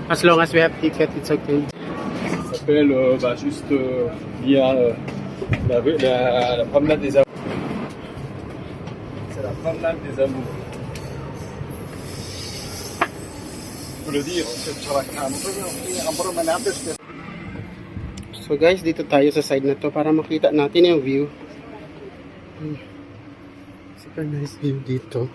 As long as we have ticket, it's okay. Ça s'appelle juste via la promenade des amours. C'est la promenade des amours. Faut le dire, So guys, dito tayo sa side na to para makita natin yung view. Super nice view dito.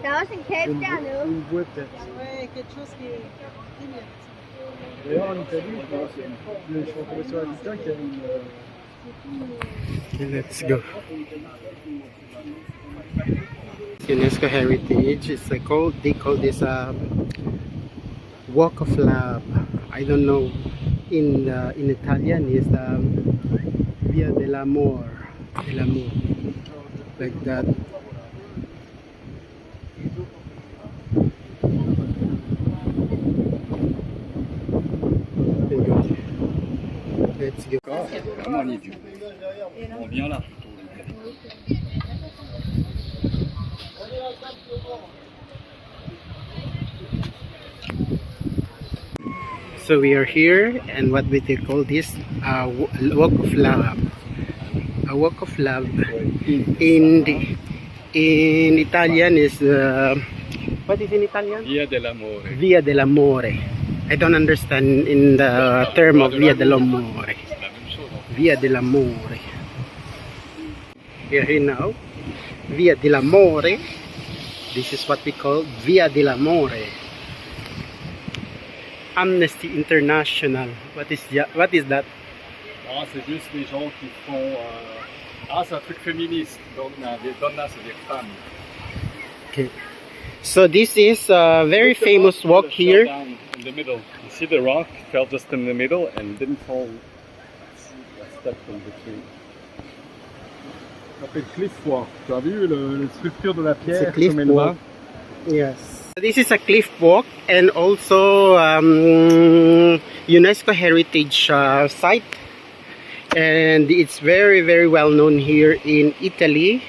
Ça, c'est une Cape Town, là. une boîte peut-être. Ouais, quelque chose qui est... D'ailleurs, en Italie, je suis retombé sur la TikTok, il y a une... Okay, let's go. UNESCO Heritage. It's they call this Walk of Love. I don't know. In Italian is Via dell'Amor. Like that. Let's go. Vraiment, on est dû. On vient là. So we are here, and what we call this walk of love. A walk of love in Italian is what is in Italian? Via dell'amore. Via dell'Amore. I don't understand in the term of Via dell'Amore. Via dell'Amore. We are here now. Via dell'Amore. This is what we call Via dell'Amore. Amnesty International. What is that? Ah, c'est juste les gens qui font... Ah, c'est un truc féministe. Donc, des donnas, c'est des femmes. Okay. So this is a very famous walk here. Down in the middle. You see the rock fell just in the middle and didn't fall a step in between. Ça s'appelle Cliff Walk. Tu as vu la structure de la pierre? It's a cliff walk. Yes. This is a cliff walk and also UNESCO Heritage Site, and it's very well known here in Italy.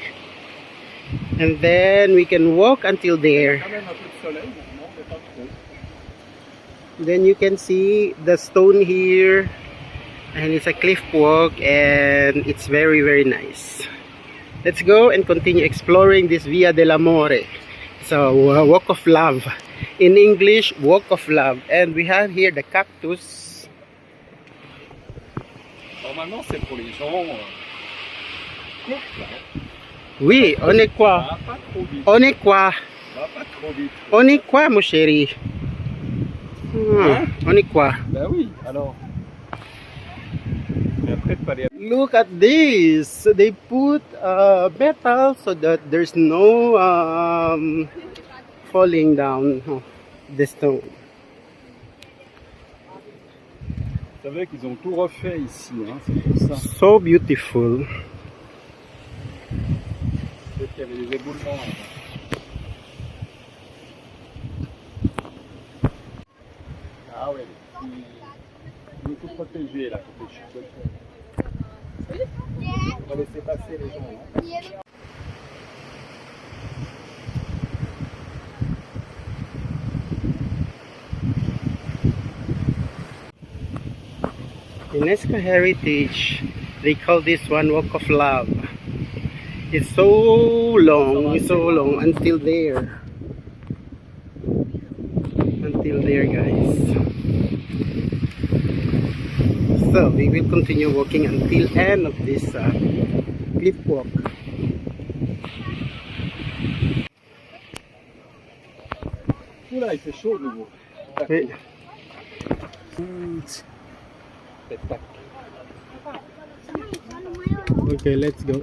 And then we can walk until there. Then you can see the stone here, and it's a cliff walk, and it's very nice. Let's go and continue exploring this Via dell'Amore. So walk of love, in English, walk of love. And we have here the cactus. Normalement, c'est pour les gens. Oui, on est quoi? Va pas trop vite. On est quoi? Va pas trop vite. On est quoi, mon chéri? On est quoi? Ben oui, alors. Mais après, pas les... Look at this. They put metal so that there's no falling down the stone. Vous savez qu'ils ont tout refait ici, hein, c'est pour ça. So beautiful. Peut-être qu'il y avait des éboulements. Ah ouais, il est tout protégé là, côté chute. On va laisser passer les gens. Hein. UNESCO Heritage, they call this one Walk of Love. It's so long until there. Until there, guys. So we will continue walking until end of this cliff walk. Oula, il fait chaud de nouveau. Okay. Okay, let's go.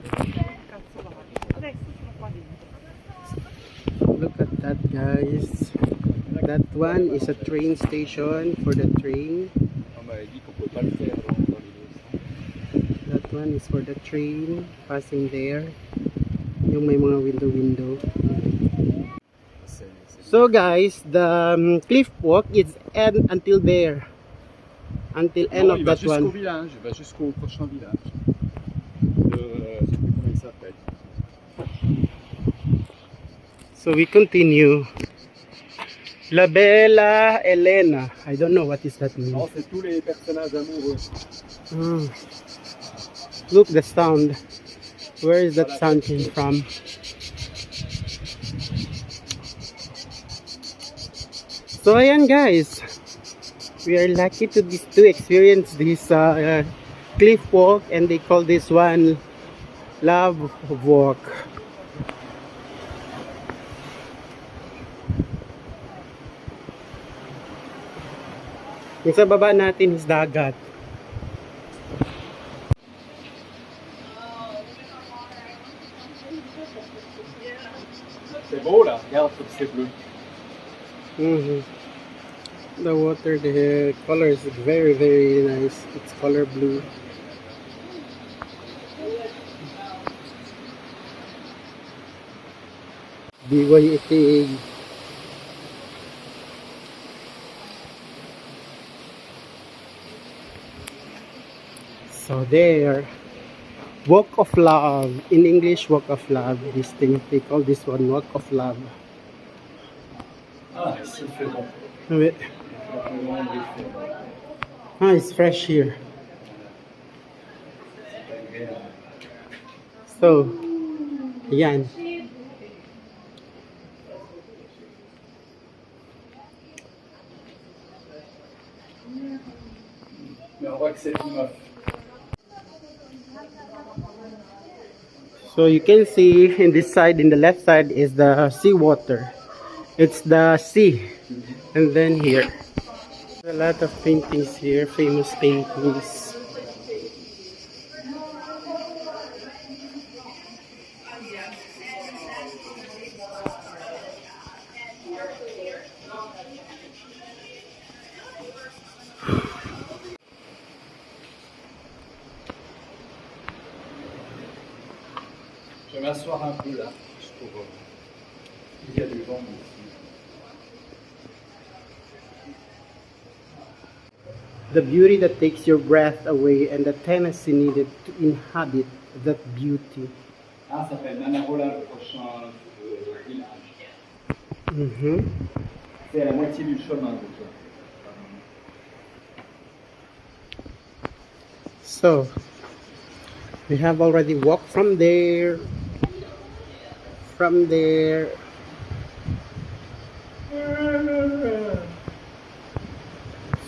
Look at that, guys. That one is a train station for the train. On m'avait dit qu'on peut pas le faire dans les deux. That one is for the train passing there. Yung may mga window. So guys, the cliff walk is end until there. Until end Non, of il va that one. jusqu'au village, il va jusqu'au prochain village. Je sais plus comment il s'appelle. So we continue. La Bella Elena. I don't know what is that mean. Non, c'est tous les personnages amoureux. Ah. Look the sound. Where is that sound came from? So ayan guys. We are lucky to experience this cliff walk, and they call this one Love Walk. Yung sa baba natin is dagat. C'est beau là, regarde comme c'est bleu. The water, the color is very, very nice. It's color blue. Biway itig. So there, walk of love. In English, walk of love. This thing, they call this one walk of love. Ah, ici il fait bon. Wait. Ah, it's fresh here. So, yan. Mais on voit que c'est tout neuf. So you can see in this side, in the left side is the seawater. It's the sea. And then here, a lot of paintings here, famous paintings. Je vais m'asseoir un peu là, juste pour il y a du vent ici. The beauty that takes your breath away, and the tenacity needed to inhabit that beauty. Ah, ça s'appelle Manarola, le prochain village. C'est à la moitié du chemin déjà. So, we have already walked from there.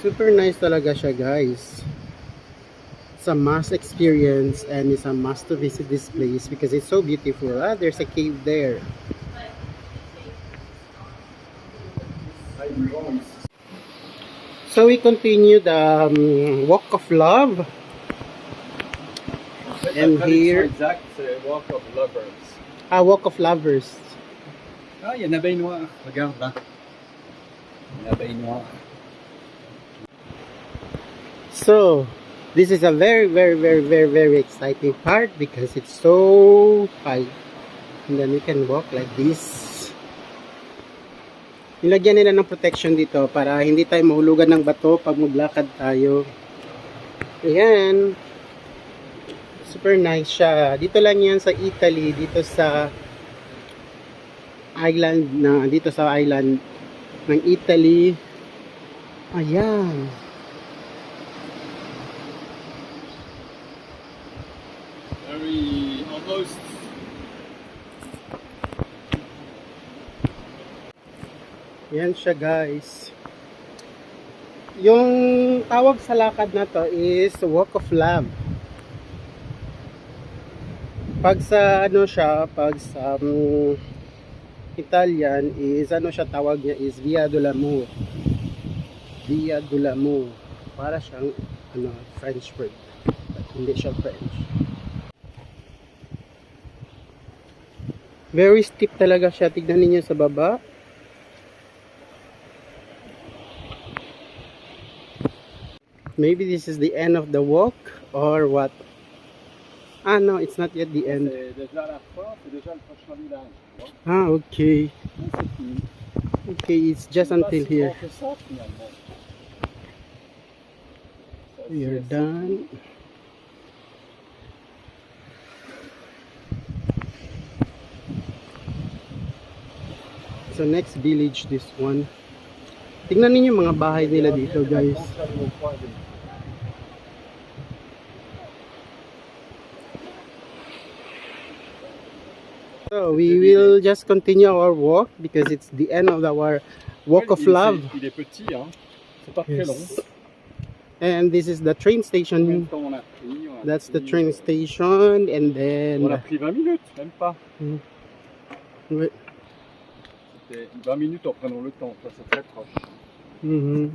Super nice talaga siya, guys. It's a must experience, and it's a must to visit this place because it's so beautiful. Ah, there's a cave there. Ah, il y a du vent ici. So we continue the walk of love. En fait, And la traduction here- exacte, c'est Walk of Lovers. Ah, walk of lovers. Ah, il y a une abeille noire, regarde là. Une abeille noire. So, this is a very exciting part because it's so high. And then we can walk like this. Nilagyan nila ng protection dito para hindi tayo mahulugan ng bato pag maglakad tayo. Ayan. Super nice siya. Dito lang yan sa Italy, dito sa island ng Italy. Ayan. Very almost. Yan siya, guys. Yung tawag sa lakad na to is walk of love. Pag sa Italian is tawag niya is Via dell'Amore. Via dell'Amore. Para siyang French word. But hindi siya French. Very steep talaga siya. Tignan niyo sa baba. Maybe this is the end of the walk or what? Ah, no, it's not yet the end. C'est déjà la fin, c'est déjà le prochain village. Tu vois. Ah, okay. C'est fini. Okay, it's just C'est pas until si here. grand que ça, finalement. We are done. So next village, this one. Tingnan ninyo yung mga bahay nila dito, guys. So we will just continue our walk because it's the end of our walk of love. Il est petit, hein. C'est pas très long. Yes. And this is the train station. Combien de temps on a pris? On a That's the pris- train station, and On a then pris 20 minutes, même pas. Ouais. C'était 20 minutes en prenant le temps, ça c'est très proche. Mhm.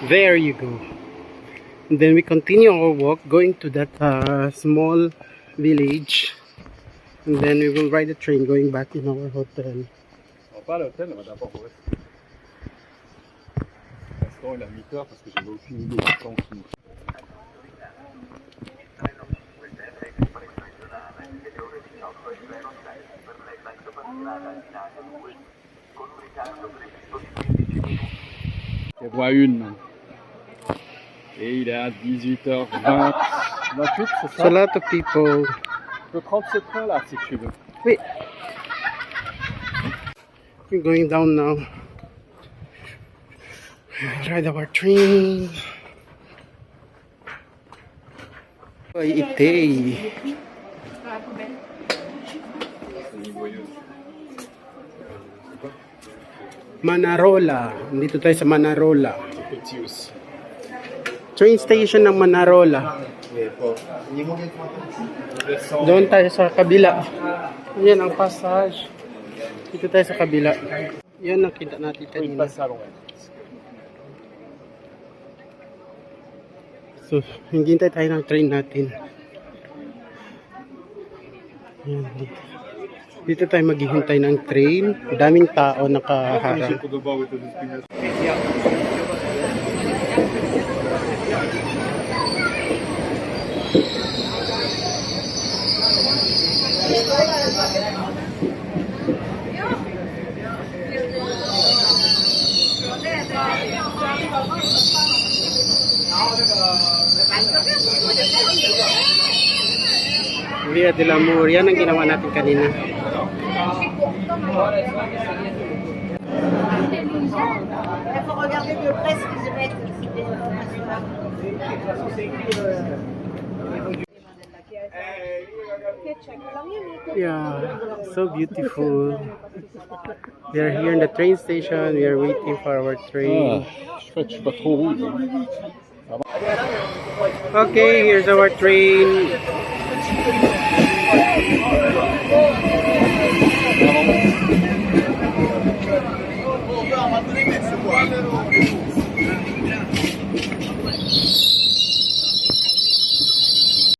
There you go. And then we continue our walk going to that small village, and then we will ride the train going back in our hotel. On va pas à l'hôtel, on va d'abord au resto. Le restaurant il a mis peur parce que j'avais aucune idée du temps qui nous. Et voie 1. Et il est à 18h20. 28, c'est So ça? a lot of people. Tu peux prendre ce train là si tu veux. Wait. We're going down now. Ride our train. Itay. Manarola. Dito tayo sa Manarola. Petit aussi. Train station ng Manarola. Doon tayo sa kabila. Yan ang passage. Dito tayo sa kabila. Yan ang kita natin Il kanina. passe à l'envers. So, hintay tayo ng train natin. Yan. Dito tayo maghihintay ng train. Daming tao nakaharang. Via de la Mur. Yan ang ginawa natin kanina. Il faut regarder de près ce qu'ils mettent ici, des informations. Yeah, so beautiful. We are here in the train station. We are waiting for our train. Je suis pas trop rouge. Okay, here's our train.